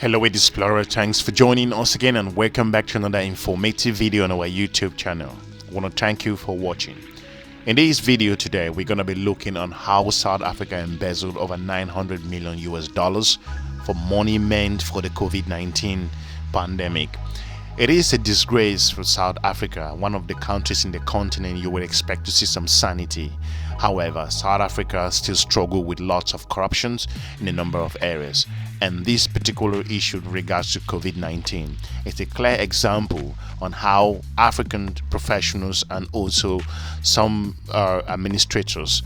Hello Explorer, thanks for joining us again and welcome back to another informative video on our YouTube channel. I want to thank you for watching. In this video today, we're going to be looking on how South Africa embezzled over $900 million for money meant for the COVID-19 pandemic. It is a disgrace for South Africa, one of the countries in the continent you would expect to see some sanity. However, South Africa still struggles with lots of corruptions in a number of areas, and this particular issue in regards to COVID-19 is a clear example on how African professionals and also some administrators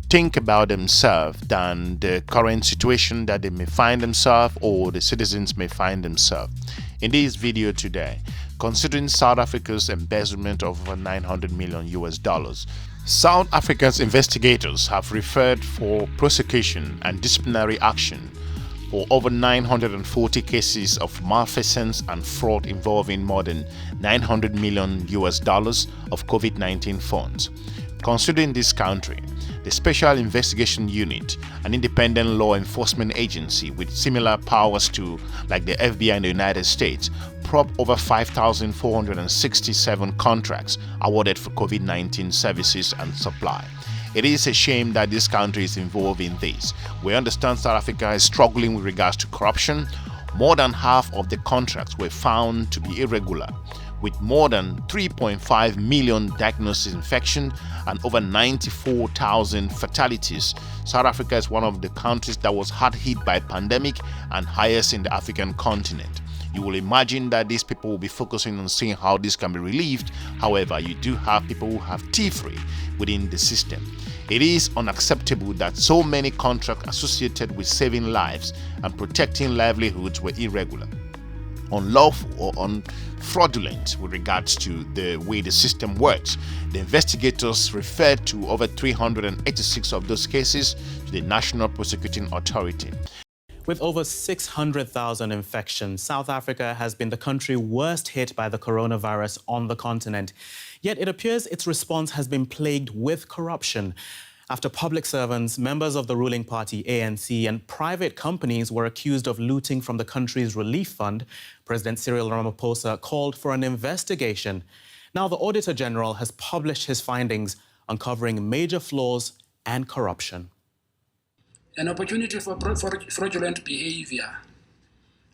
think about themselves than the current situation that they may find themselves or the citizens may find themselves. In this video today, considering South Africa's embezzlement of over $900 million, South Africa's investigators have referred for prosecution and disciplinary action for over 940 cases of malfeasance and fraud involving more than $900 million of COVID-19 funds. Considering this country, the Special Investigation Unit, an independent law enforcement agency with similar powers to like the FBI in the United States, probed over 5,467 contracts awarded for COVID-19 services and supply. It is a shame that this country is involved in this. We understand South Africa is struggling with regards to corruption. More than half of the contracts were found to be irregular, with more than 3.5 million diagnosed infections and over 94,000 fatalities. South Africa is one of the countries that was hard hit by pandemic and highest in the African continent. You will imagine that these people will be focusing on seeing how this can be relieved. However, you do have people who have thievery within the system. It is unacceptable that so many contracts associated with saving lives and protecting livelihoods were irregular, unlawful or fraudulent with regards to the way the system works. The investigators referred to over 386 of those cases to the National Prosecuting Authority. With over 600,000 infections, South Africa has been the country worst hit by the coronavirus on the continent. Yet it appears its response has been plagued with corruption. After public servants, members of the ruling party ANC and private companies were accused of looting from the country's relief fund, President Cyril Ramaphosa called for an investigation. Now the Auditor General has published his findings uncovering major flaws and corruption. An opportunity for fraudulent behavior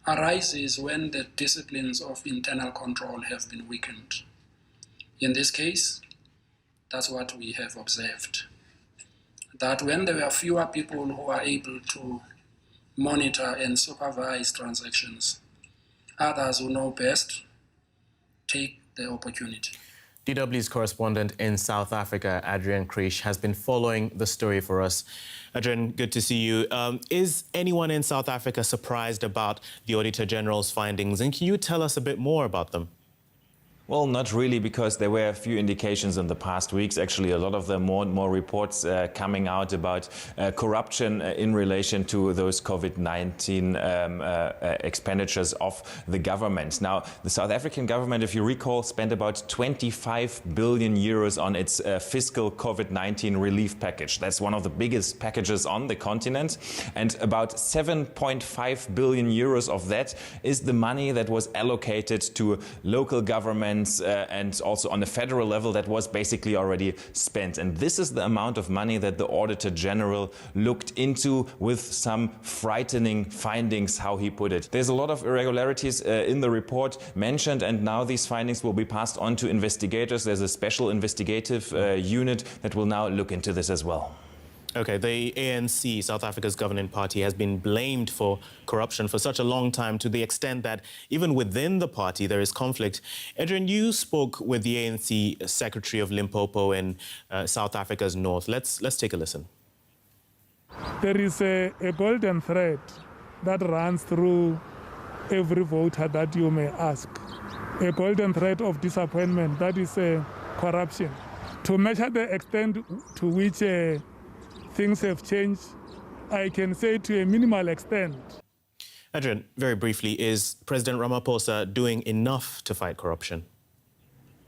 arises when the disciplines of internal control have been weakened. In this case, that's what we have observed. That when there were fewer people who are able to monitor and supervise transactions, others who know best take the opportunity. DW's correspondent in South Africa, Adrian Krish, has been following the story for us. Adrian, good to see you. Is anyone in South Africa surprised about the Auditor General's findings? And can you tell us a bit more about them? Well, not really, because there were a few indications in the past weeks, actually a lot of them, more and more reports coming out about corruption in relation to those COVID-19 expenditures of the government. Now, the South African government, if you recall, spent about 25 billion euros on its fiscal COVID-19 relief package. That's one of the biggest packages on the continent. And about 7.5 billion euros of that is the money that was allocated to local governments and also on the federal level that was basically already spent. And this is the amount of money that the Auditor General looked into with some frightening findings, how he put it. There's a lot of irregularities in the report mentioned, and now these findings will be passed on to investigators. There's a special investigative unit that will now look into this as well. Okay, the ANC, South Africa's governing party, has been blamed for corruption for such a long time, to the extent that even within the party there is conflict. Adrian, you spoke with the ANC Secretary of Limpopo in South Africa's north. Let's take a listen. There is a golden thread that runs through every voter that you may ask. A golden thread of disappointment, that is corruption. To measure the extent to which things have changed, I can say to a minimal extent. Adrian, very briefly, is President Ramaphosa doing enough to fight corruption?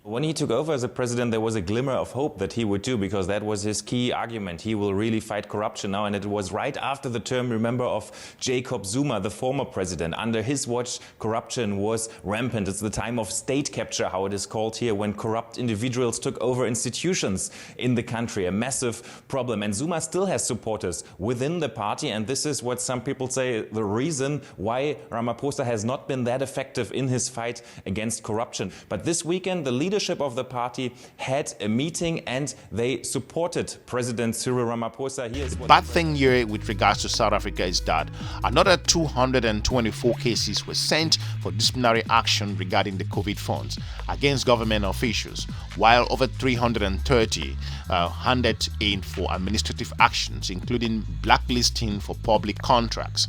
When he took over as a president, there was a glimmer of hope that he would do, because that was his key argument. He will really fight corruption now. And it was right after the term, remember, of Jacob Zuma, the former president. Under his watch, corruption was rampant. It's the time of state capture, how it is called here, when corrupt individuals took over institutions in the country. A massive problem. And Zuma still has supporters within the party. And this is what some people say the reason why Ramaphosa has not been that effective in his fight against corruption. But this weekend, the leadership of the party had a meeting and they supported President Cyril Ramaphosa. Bad thing here with regards to South Africa is that another 224 cases were sent for disciplinary action regarding the COVID funds against government officials, while over 330 handed in for administrative actions, including blacklisting for public contracts.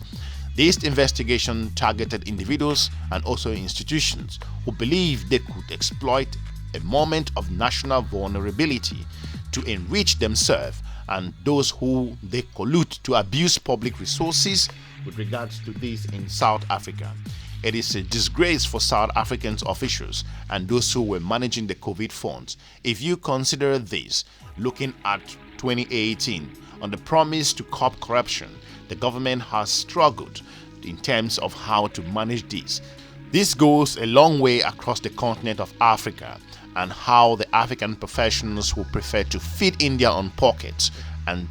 This investigation targeted individuals and also institutions who believed they could exploit a moment of national vulnerability to enrich themselves, and those who they collude to abuse public resources with regards to this in South Africa. It is a disgrace for South Africans officials and those who were managing the COVID funds. If you consider this, looking at 2018, on the promise to curb corruption, the government has struggled in terms of how to manage this. This goes a long way across the continent of Africa, and how the African professionals who prefer to feed India on pockets and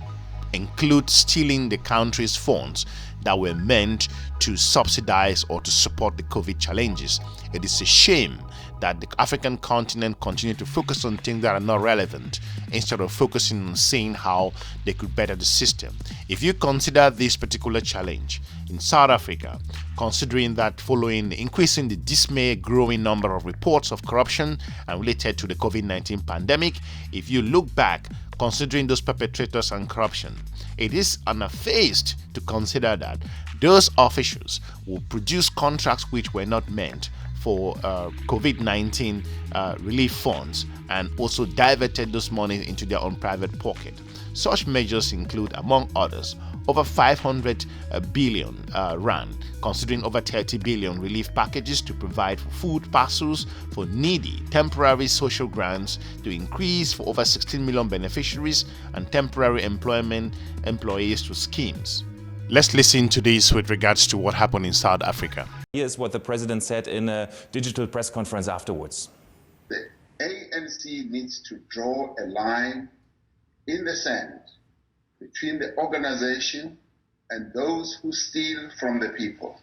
include stealing the country's funds that were meant to subsidize or to support the COVID challenges. It is a shame that the African continent continue to focus on things that are not relevant instead of focusing on seeing how they could better the system. If you consider this particular challenge in South Africa, considering that following increasing the dismay growing number of reports of corruption and related to the COVID-19 pandemic, if you look back, considering those perpetrators and corruption, it is unfazed to consider that those officials will produce contracts which were not meant for COVID-19 relief funds and also diverted those money into their own private pocket. Such measures include, among others, over 500 billion rand, considering over 30 billion relief packages to provide for food parcels for needy, temporary social grants to increase for over 16 million beneficiaries, and temporary employees to schemes. Let's listen to this with regards to what happened in South Africa. Here's what the president said in a digital press conference afterwards. The ANC needs to draw a line in the sand between the organization and those who steal from the people.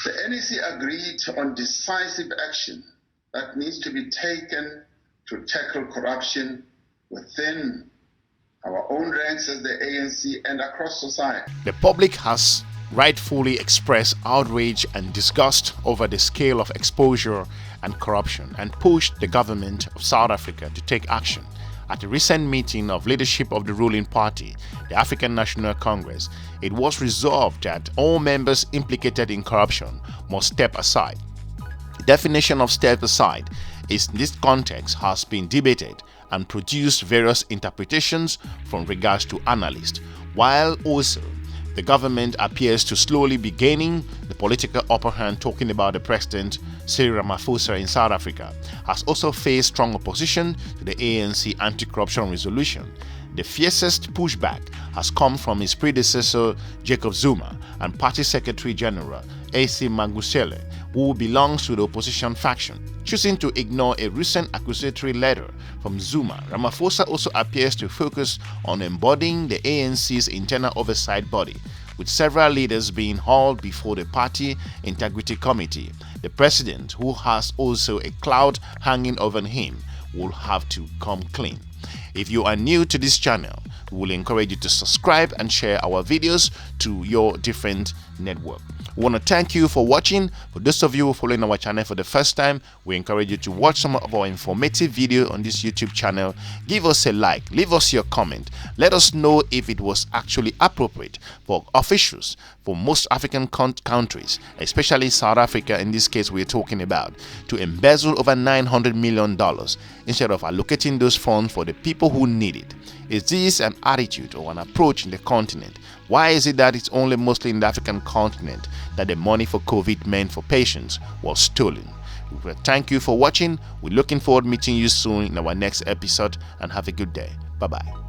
The NEC agreed on decisive action that needs to be taken to tackle corruption within our own ranks as the ANC and across society. The public has rightfully expressed outrage and disgust over the scale of exposure and corruption and pushed the government of South Africa to take action. At a recent meeting of leadership of the ruling party, the African National Congress, it was resolved that all members implicated in corruption must step aside. The definition of step aside in this context has been debated and produced various interpretations from regards to analysts, while also the government appears to slowly be gaining the political upper hand. Talking about the president Cyril Ramaphosa in South Africa has also faced strong opposition to the ANC anti-corruption resolution. The fiercest pushback has come from his predecessor Jacob Zuma and Party Secretary General iSimangaliso, who belongs to the opposition faction. Choosing to ignore a recent accusatory letter from Zuma, Ramaphosa also appears to focus on embodying the ANC's internal oversight body, with several leaders being hauled before the Party Integrity Committee. The president, who has also a cloud hanging over him, will have to come clean. If you are new to this channel, we will encourage you to subscribe and share our videos to your different network. We want to thank you for watching. For those of you who are following our channel for the first time, we encourage you to watch some of our informative videos on this YouTube channel. Give us a like, leave us your comment. Let us know if it was actually appropriate for officials for most African countries, especially South Africa in this case we're talking about, to embezzle over $900 million instead of allocating those funds for the people who need it. Is this an attitude or an approach in the continent? Why is it that it's only mostly in the African continent that the money for COVID meant for patients was stolen? Thank you for watching. We're looking forward to meeting you soon in our next episode, and have a good day. Bye-bye.